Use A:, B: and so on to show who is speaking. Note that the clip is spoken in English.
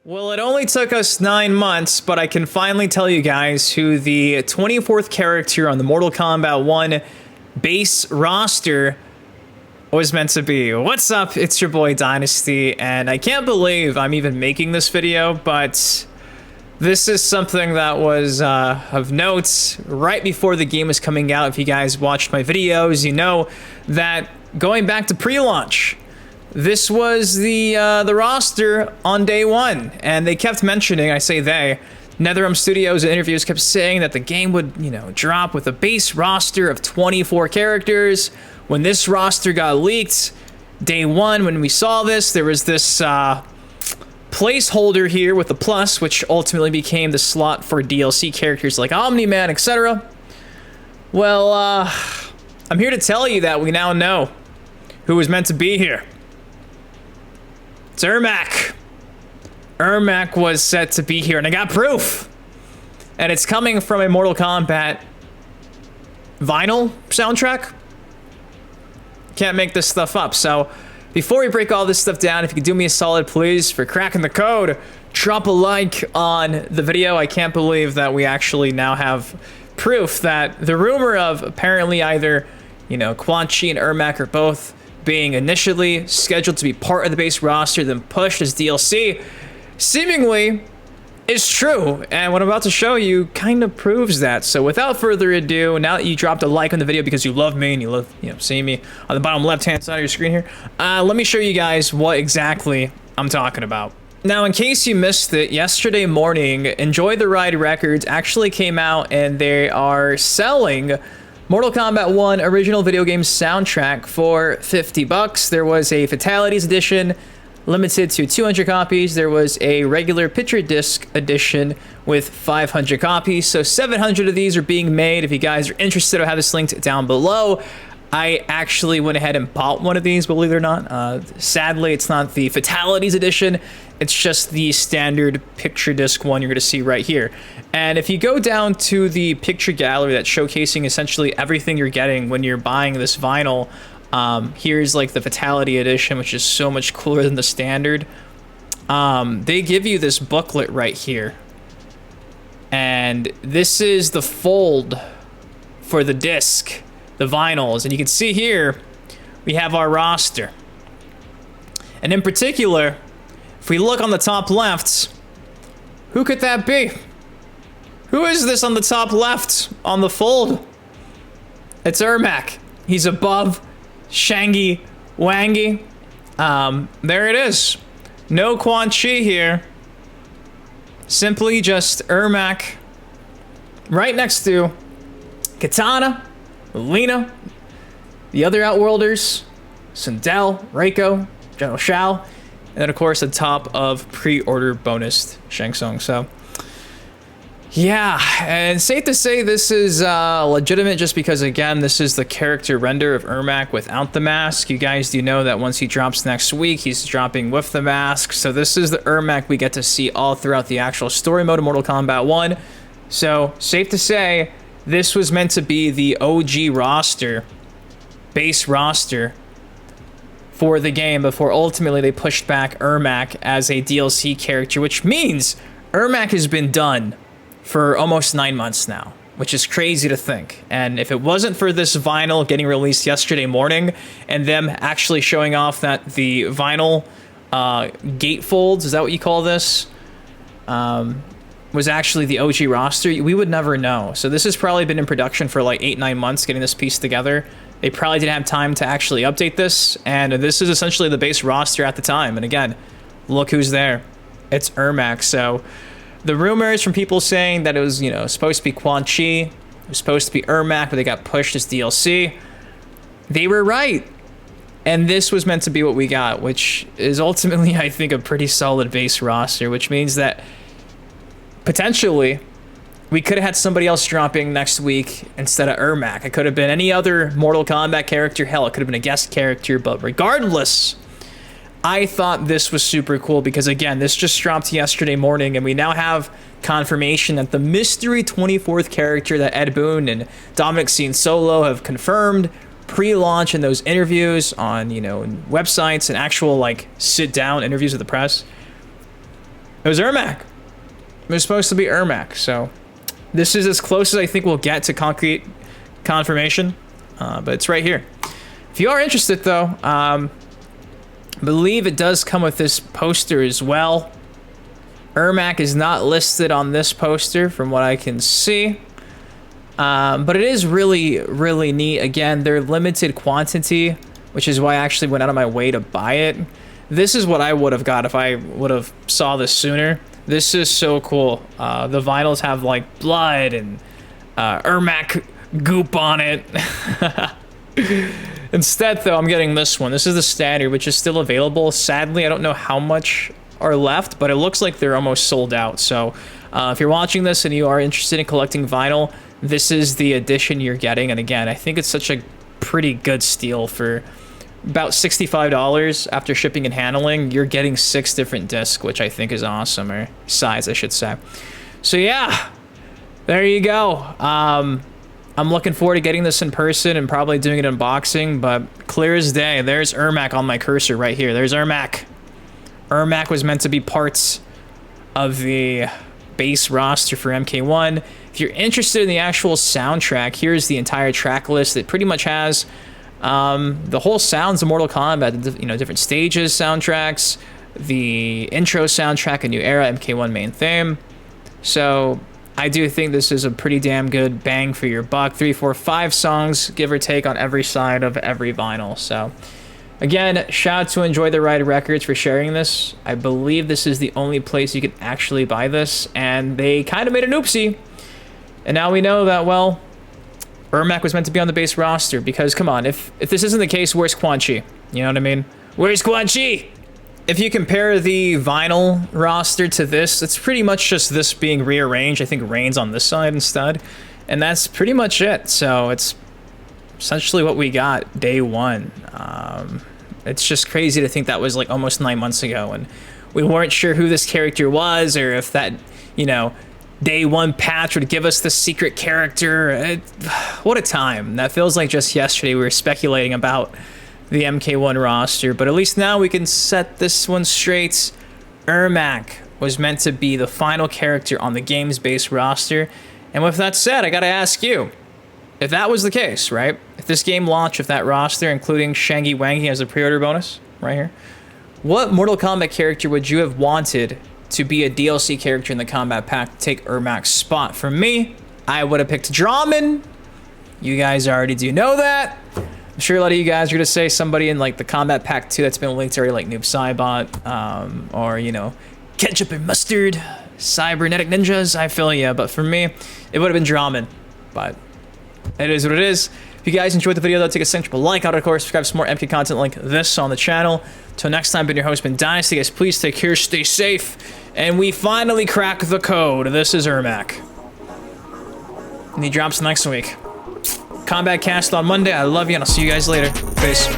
A: Well, it only took us 9 months, but I can finally tell you guys who the 24th character on the Mortal Kombat 1 base roster was meant to be. What's up? It's your boy Dynasty, and I can't believe I'm even making this video, but this is something that was of note right before the game was coming out. If you guys watched my videos, you know that going back to pre-launch, this was the roster on day one, and they kept mentioning, I say they, NetherRealm Studios in interviews kept saying that the game would, drop with a base roster of 24 characters. When this roster got leaked, day one, when we saw this, there was this placeholder here with the plus, which ultimately became the slot for DLC characters like Omni-Man, etc. Well, I'm here to tell you that we now know who was meant to be here. It's Ermac. Ermac was set to be here, and I got proof. And it's coming from a Mortal Kombat vinyl soundtrack. Can't make this stuff up. So before we break all this stuff down, if you could do me a solid, please, for cracking the code, drop a like on the video. I can't believe that we actually now have proof that the rumor of apparently either, Quan Chi and Ermac are both being initially scheduled to be part of the base roster, then pushed as DLC, seemingly is true. And what I'm about to show you kind of proves that. So without further ado, now that you dropped a like on the video because you love me and you love, seeing me on the bottom left-hand side of your screen here, let me show you guys what exactly I'm talking about. Now, in case you missed it, yesterday morning, Enjoy the Ride Records actually came out and they are selling Mortal Kombat 1 original video game soundtrack for 50 bucks. There was a Fatalities edition limited to 200 copies. There was a regular picture disc edition with 500 copies. So 700 of these are being made. If you guys are interested, I'll have this linked down below. I actually went ahead and bought one of these, believe it or not. Sadly, it's not the Fatalities edition. It's just the standard picture disc one you're going to see right here. And if you go down to the picture gallery that's showcasing essentially everything you're getting when you're buying this vinyl, here's like the Fatality edition, which is so much cooler than the standard. They give you this booklet right here. And this is the fold for the disc, the vinyls. And you can see here, we have our roster. And in particular, if we look on the top left, who could that be? Who is this on the top left on the fold? It's Ermac. He's above Shangy Wangy. There it is. No Quan Chi here. Simply just Ermac. Right next to Katana, Lena, the other Outworlders, Sindel, Reiko, General Shao, and then of course the top of pre-order bonus Shang Tsung. So yeah, and safe to say this is legitimate just because, again, this is the character render of Ermac without the mask. You guys do know that once he drops next week, he's dropping with the mask. So this is the Ermac we get to see all throughout the actual story mode of Mortal Kombat 1. So safe to say this was meant to be the OG roster, base roster for the game before ultimately they pushed back Ermac as a DLC character, which means Ermac has been done for almost 9 months now, which is crazy to think. And if it wasn't for this vinyl getting released yesterday morning and them actually showing off that the vinyl gatefolds, is that what you call this, was actually the OG roster, we would never know. So this has probably been in production for like 8-9 months getting this piece together. They probably didn't have time to actually update this, and this is essentially the base roster at the time. And again, look who's there. It's Ermac. So the rumors from people saying that it was, supposed to be Quan Chi, it was supposed to be Ermac, but they got pushed as DLC, they were right. And this was meant to be what we got, which is ultimately, I think, a pretty solid base roster, which means that potentially we could have had somebody else dropping next week instead of Ermac. It could have been any other Mortal Kombat character. Hell, it could have been a guest character, but regardless, I thought this was super cool because, again, this just dropped yesterday morning, and we now have confirmation that the mystery 24th character that Ed Boon and Dominic Solo have confirmed pre-launch in those interviews on, websites and actual, sit-down interviews with the press. It was Ermac. It was supposed to be Ermac, so this is as close as I think we'll get to concrete confirmation, but it's right here. If you are interested, though, I believe it does come with this poster as well. Ermac is not listed on this poster from what I can see, but it is really, really neat. Again, they're limited quantity, which is why I actually went out of my way to buy it. This is what I would have got if I would have saw this sooner. This is so cool. The vinyls have like blood and Ermac goop on it. Instead, though, I'm getting this one. This is the standard, which is still available. Sadly, I don't know how much are left, but it looks like they're almost sold out. So if you're watching this and you are interested in collecting vinyl, this is the edition you're getting. And again, I think it's such a pretty good steal for about $65 after shipping and handling. You're getting 6 different discs, which I think is awesome, or size, I should say. So yeah, there you go. I'm looking forward to getting this in person and probably doing an unboxing, but clear as day, there's Ermac on my cursor right here. There's Ermac. Ermac was meant to be parts of the base roster for MK1. If you're interested in the actual soundtrack, here's the entire track list. It pretty much has the whole sounds of Mortal Kombat, you know, different stages, soundtracks, the intro soundtrack, A New Era, MK1 main theme. So I do think this is a pretty damn good bang for your buck. 3, 4, 5 songs, give or take, on every side of every vinyl. So again, shout out to Enjoy the Ride Records for sharing this. I believe this is the only place you can actually buy this, and they kind of made an oopsie. And now we know that, well, Ermac was meant to be on the base roster, because, come on, if this isn't the case, where's Quan Chi? You know what I mean? Where's Quan Chi? If you compare the vinyl roster to this, it's pretty much just this being rearranged. I think Rain's on this side instead, and that's pretty much it. So it's essentially what we got day one. It's just crazy to think that was like almost 9 months ago, and we weren't sure who this character was, or if that, you know, day one patch would give us the secret character. What a time. That feels like just yesterday we were speculating about the MK1 roster, but at least now we can set this one straight. Ermac was meant to be the final character on the game's base roster. And with that said, I gotta ask you, if that was the case, right? If this game launched with that roster, including Shangy Wangy as a pre-order bonus, right here, what Mortal Kombat character would you have wanted to be a DLC character in the combat pack to take Ermac's spot? For me, I would have picked Draman. You guys already do know that. I'm sure a lot of you guys are gonna say somebody in like the combat pack 2 that's been linked already, like Noob Saibot, or, you know, Ketchup and Mustard, Cybernetic Ninjas. I feel ya, but for me, it would have been Draman. But it is what it is. If you guys enjoyed the video, though, take a second to like out, of course, subscribe for more MK content like this on the channel. Till next time, been your host, been Dynasty. Guys, please take care, stay safe, and we finally crack the code. This is Ermac, and he drops next week. Combat Cast on Monday. I love you, and I'll see you guys later. Peace.